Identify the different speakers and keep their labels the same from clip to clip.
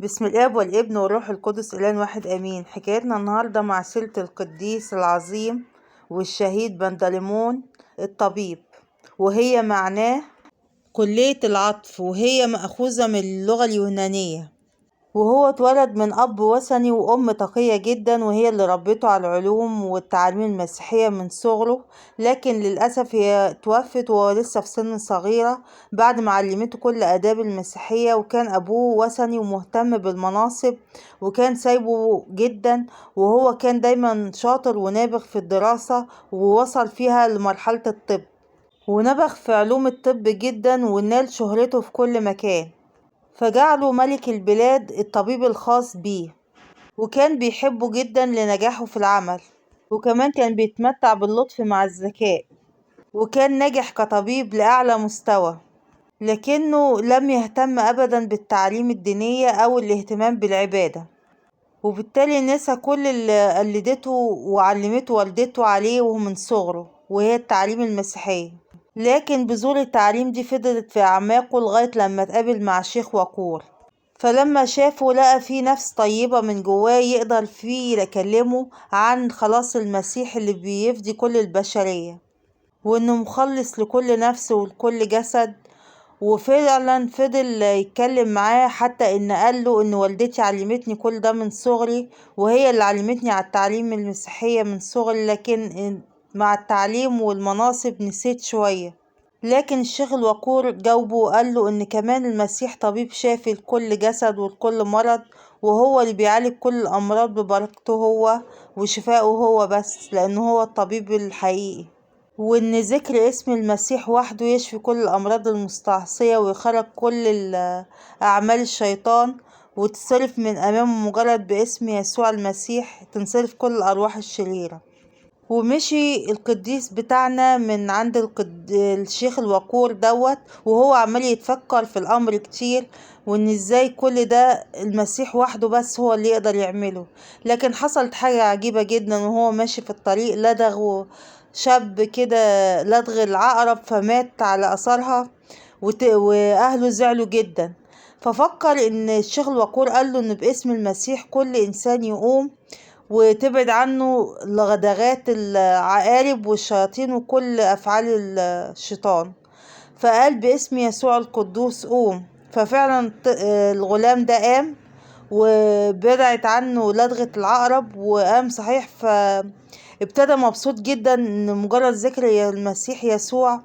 Speaker 1: بسم الاب والابن والروح القدس اله واحد امين. حكايتنا النهارده مع سيرة القديس العظيم والشهيد بندليمون الطبيب، وهي معناه كلية العطف، وهي مأخوذة من اللغة اليونانية. وهو اتولد من أب وثني وأم تقية جدا، وهي اللي ربته على العلوم والتعليم المسيحية من صغره. لكن للأسف هي توفت وهو لسه في سن صغيرة بعد ما علمته كل آداب المسيحية. وكان أبوه وثني ومهتم بالمناصب، وكان سايبه جدا، وهو كان دايما شاطر ونابغ في الدراسة، ووصل فيها لمرحلة الطب، ونبغ في علوم الطب جدا ونال شهرته في كل مكان. فجعله ملك البلاد الطبيب الخاص بيه، وكان بيحبه جدا لنجاحه في العمل، وكمان كان بيتمتع باللطف مع الذكاء، وكان ناجح كطبيب لأعلى مستوى. لكنه لم يهتم أبدا بالتعليم الدينية أو الاهتمام بالعبادة، وبالتالي نسى كل اللي قلدته وعلمته والدته عليه وهو من صغره، وهي التعليم المسيحية. لكن بذور التعليم دي فضلت في أعماقه لغاية لما اتقابل مع شيخ وقور. فلما شافه لقى فيه نفس طيبة من جواه يقدر فيه يكلمه عن خلاص المسيح اللي بيفدي كل البشرية، وانه مخلص لكل نفس ولكل جسد. وفعلا فضل يتكلم معاه، حتى ان قال له ان والدتي علمتني كل ده من صغري، وهي اللي علمتني على التعليم المسيحية من صغري، لكن مع التعليم والمناصب نسيت شوية. لكن الشيخ الوقور جاوبه وقال له ان كمان المسيح طبيب شافي لكل جسد ولكل مرض، وهو اللي بيعالج كل الامراض ببركته هو وشفائه هو بس، لانه هو الطبيب الحقيقي. وان ذكر اسم المسيح وحده يشفي كل الامراض المستعصية ويخرج كل اعمال الشيطان، وتصرف من امامه مجرد باسم يسوع المسيح تنصرف كل الارواح الشريرة. ومشي القديس بتاعنا من عند الشيخ الوقور دوت، وهو عمال يتفكر في الامر كتير، وان ازاي كل ده المسيح وحده بس هو اللي يقدر يعمله. لكن حصلت حاجة عجيبة جدا، وهو ماشي في الطريق لدغه شاب كده، لدغ العقرب، فمات على اثرها، واهله زعلوا جدا. ففكر ان الشيخ الوقور قال له ان باسم المسيح كل انسان يقوم وتبعد عنه لغدغات العقارب والشياطين وكل أفعال الشيطان. فقال باسم يسوع القدوس قوم. ففعلا الغلام ده قام وبعدت عنه لدغة العقرب وقام صحيح. فابتدى مبسوط جدا ان مجرد ذكر المسيح يسوع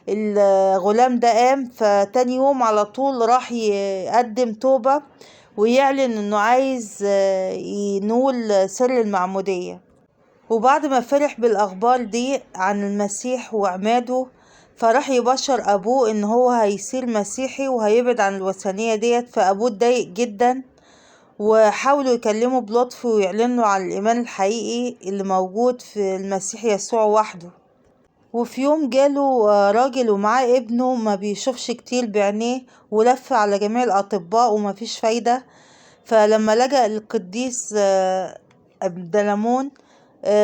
Speaker 1: الغلام ده قام. فتاني يوم على طول راح يقدم توبة ويعلن انه عايز ينول سر المعمودية. وبعد ما فرح بالاخبار دي عن المسيح وعماده، فراح يبشر ابوه ان هو هيصير مسيحي وهيبعد عن الوثنية ديت. فابوه اتضايق جدا، وحاولوا يكلموا بلطف ويعلنوا عن الايمان الحقيقي اللي موجود في المسيح يسوع وحده. وفي يوم جاله راجل ومعاه ابنه ما بيشوفش كتير بعينيه، ولف على جميع الأطباء وما فيش فايدة. فلما لجأ للقديس بندليمون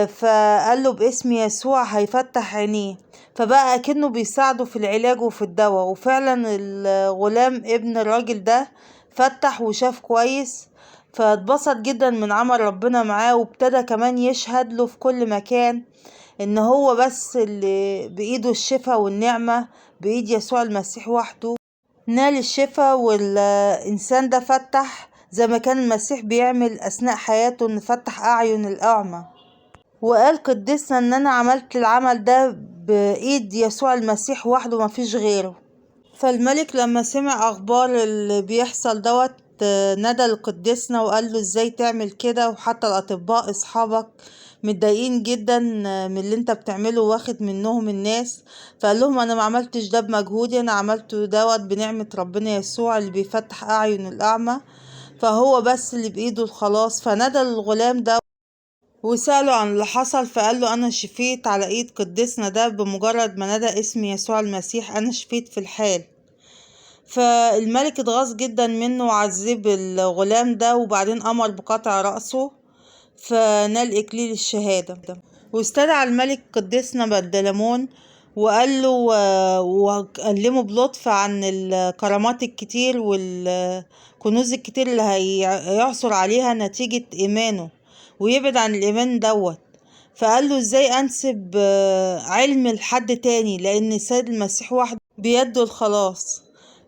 Speaker 1: فقال له باسم يسوع هيفتح عينيه، فبقى كأنه بيساعده في العلاج وفي الدواء. وفعلا الغلام ابن الراجل ده فتح وشاف كويس، فاتبسط جدا من عمل ربنا معاه، وابتدى كمان يشهد له في كل مكان ان هو بس اللي بايده الشفاء والنعمة، بايد يسوع المسيح وحده نال الشفاء. والانسان ده فتح زي ما كان المسيح بيعمل اثناء حياته، ان فتح اعين الاعمى. وقال قدسنا ان انا عملت العمل ده بايد يسوع المسيح وحده ما فيش غيره. فالملك لما سمع اخبار اللي بيحصل دوت ندى لقدسنا وقال له ازاي تعمل كده، وحتى الاطباء اصحابك متضايقين جدا من اللي انت بتعمله واخد منهم الناس. فقال لهم انا ما عملتش ده بمجهودي، انا عملته دوت بنعمة ربنا يسوع اللي بيفتح اعين الاعمى، فهو بس اللي بايده الخلاص. فندى الغلام ده وسأله عن اللي حصل، فقال له انا شفيت على ايد قدسنا ده، بمجرد ما ندى اسم يسوع المسيح انا شفيت في الحال. فالملك اتغاظ جدا منه وعذب الغلام ده، وبعدين امر بقطع رأسه، فنال اكليل الشهادة. واستدعى الملك قدسنا بندليمون وقال له وكلمه بلطف عن الكرامات الكتير والكنوز الكتير اللي هيعثر عليها نتيجة إيمانه، ويبعد عن الإيمان دوت. فقال له ازاي انسب علم لحد تاني، لان السيد المسيح وحده بيده الخلاص.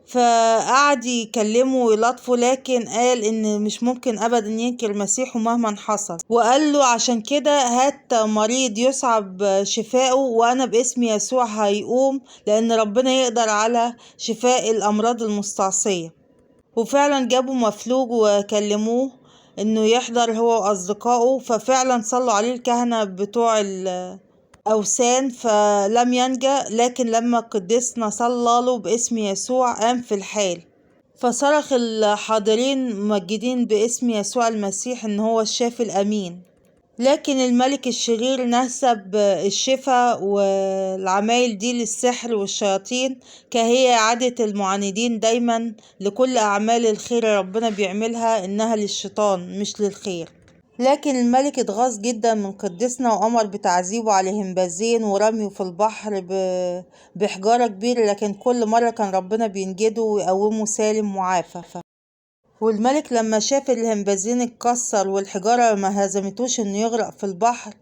Speaker 1: فقعد يكلمه ويلطفه، لكن قال ان مش ممكن ابدا ينكر مسيحه مهما حصل، وقال له عشان كده هات مريض يصعب شفائه وانا باسم يسوع هيقوم، لان ربنا يقدر على شفاء الامراض المستعصية. وفعلا جابوا مفلوج وكلموه انه يحضر هو واصدقائه، ففعلا صلوا عليه الكهنة بتوع الاوثان فلم ينجى، لكن لما قدسنا صلى له باسم يسوع قام في الحال. فصرخ الحاضرين ممجدين باسم يسوع المسيح ان هو الشافي الامين. لكن الملك الشرير نسب الشفا والعمايل دي للسحر والشياطين، كهي عادة المعاندين دايما لكل أعمال الخير ربنا بيعملها إنها للشيطان مش للخير. لكن الملك اتغاظ جدا من قدسنا وأمر بتعذيبه على همبازين ورميه في البحر بحجارة كبيرة، لكن كل مرة كان ربنا بينجده ويقومه سالم معافى. والملك لما شاف الهمبازين اتكسر والحجارة ما هزمتوش انه يغرق في البحر،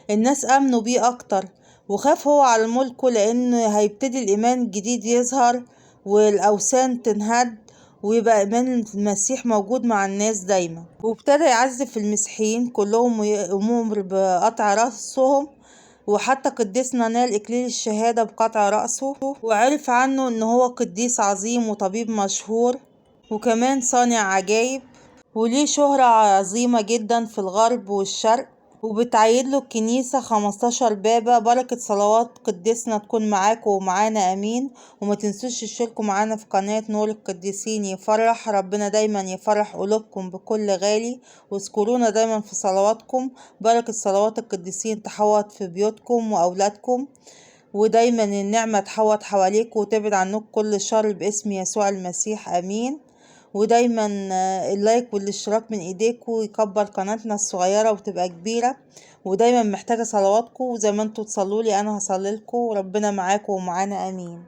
Speaker 1: الناس امنوا بيه اكتر، وخاف هو على ملكه، لان هيبتدي الايمان الجديد يظهر والاوثان تنهد، ويبقى ايمان المسيح موجود مع الناس دايما. وابتدى يعذب في المسيحيين كلهم ويأمر بقطع رأسهم، وحتى قديسنا نال إكليل الشهادة بقطع رأسه، وعرف عنه إن هو قديس عظيم وطبيب مشهور وكمان صانع عجايب، وليه شهرة عظيمة جدا في الغرب والشرق، وبتعيد له الكنيسة 15 بابا. بركة صلوات قدسنا تكون معاكم ومعانا امين. وما تنسوش تشتركوا معانا في قناة نور القديسين يفرح ربنا، دايما يفرح قلوبكم بكل غالي، واذكرونا دايما في صلواتكم. بركة صلوات القديسين تحوط في بيوتكم واولادكم، ودايما النعمة تحوط حواليكم وتبعد عنكم كل شر باسم يسوع المسيح امين. ودايما اللايك والاشتراك من ايديكم يكبر قناتنا الصغيرة وتبقى كبيرة، ودايما محتاجة صلواتكم، وزي ما انتوا تصلوا لي انا هصلي لكم، وربنا معاكم ومعانا امين.